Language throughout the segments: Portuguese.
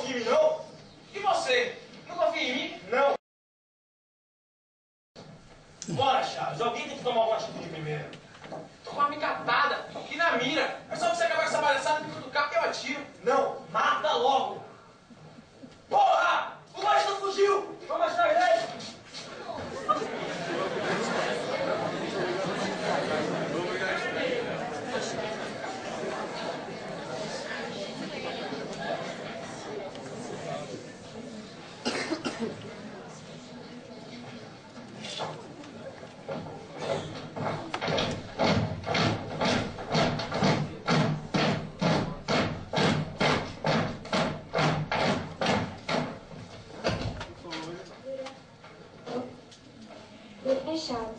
confia em mim, não? E você? Não confia em mim? Não. Bora, Chaves. Alguém tem que tomar uma atitude primeiro. Tô com uma picatada aqui na mira. É só você acabar com essa palhaçada dentro do carro que eu atiro. Não, mata logo. Porra! O Marista fugiu! Vamos atrás dele! Fechado.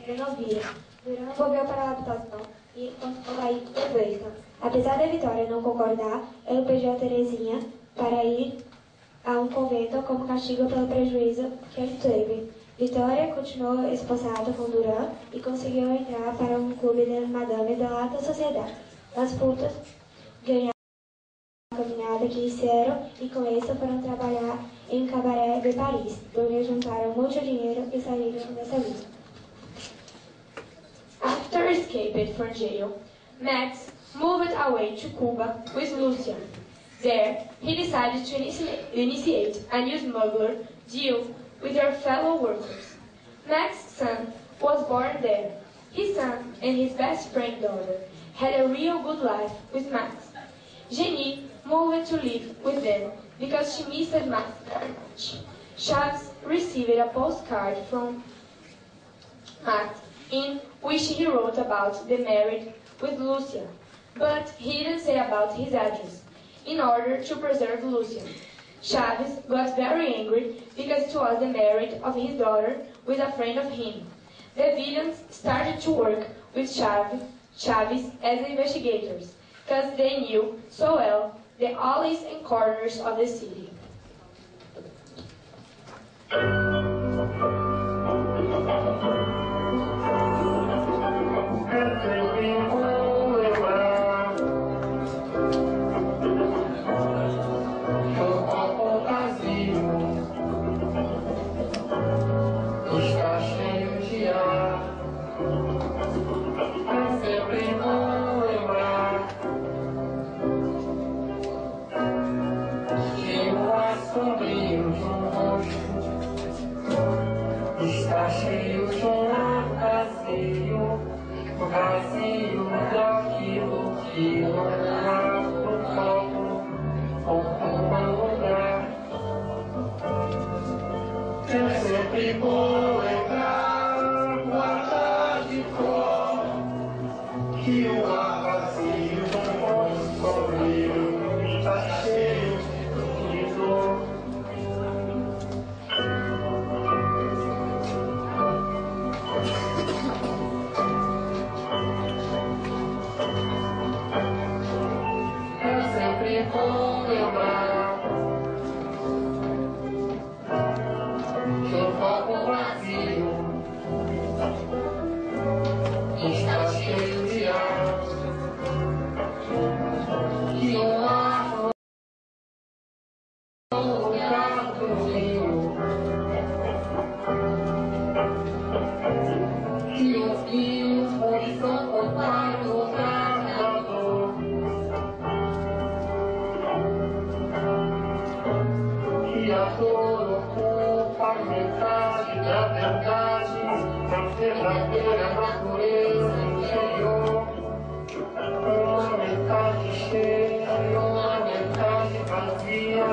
Eu não via. Durão não volveu para a habitação e encontrou aí Evelyn. Apesar da Vitória não concordar, ele pediu a Terezinha para ir a um convento como castigo pelo prejuízo que ele teve. Vitória continuou esposada com Durão e conseguiu entrar para um clube de madame da alta sociedade. As putas ganharam a caminhada que hicieron e com isso foram trabalhar em um cabaré de Paris, onde juntaram muito dinheiro e saíram dessa vida. After escaping from jail, Max moved away to Cuba with Lucian. There, he decided to initiate a new smuggler deal with their fellow workers. Max's son was born there. His son and his best friend daughter had a real good life with Max. Jenny moved to live with them because she missed Max very much. Chaves received a postcard from Max in which he wrote about the marriage with Lucia, but he didn't say about his address, in order to preserve Lucian. Chaves got very angry because it was the marriage of his daughter with a friend of him. The villains started to work with Chaves as investigators, because they knew so well the alleys and corners of the city. Está cheio de vazio daquilo que não há no copo ou como lugar. É sempre bom lembrar guardar de cor que o ar vazio do nosso sombrio está cheio de dor. Bom lembrar que o copo vazio está cheio de ar, que o ar no lugar do rio, que os rios onde são cortados o nadador. E a dor ocupa metade da verdade, da verdadeira natureza interior. Uma metade cheia e uma metade vazia.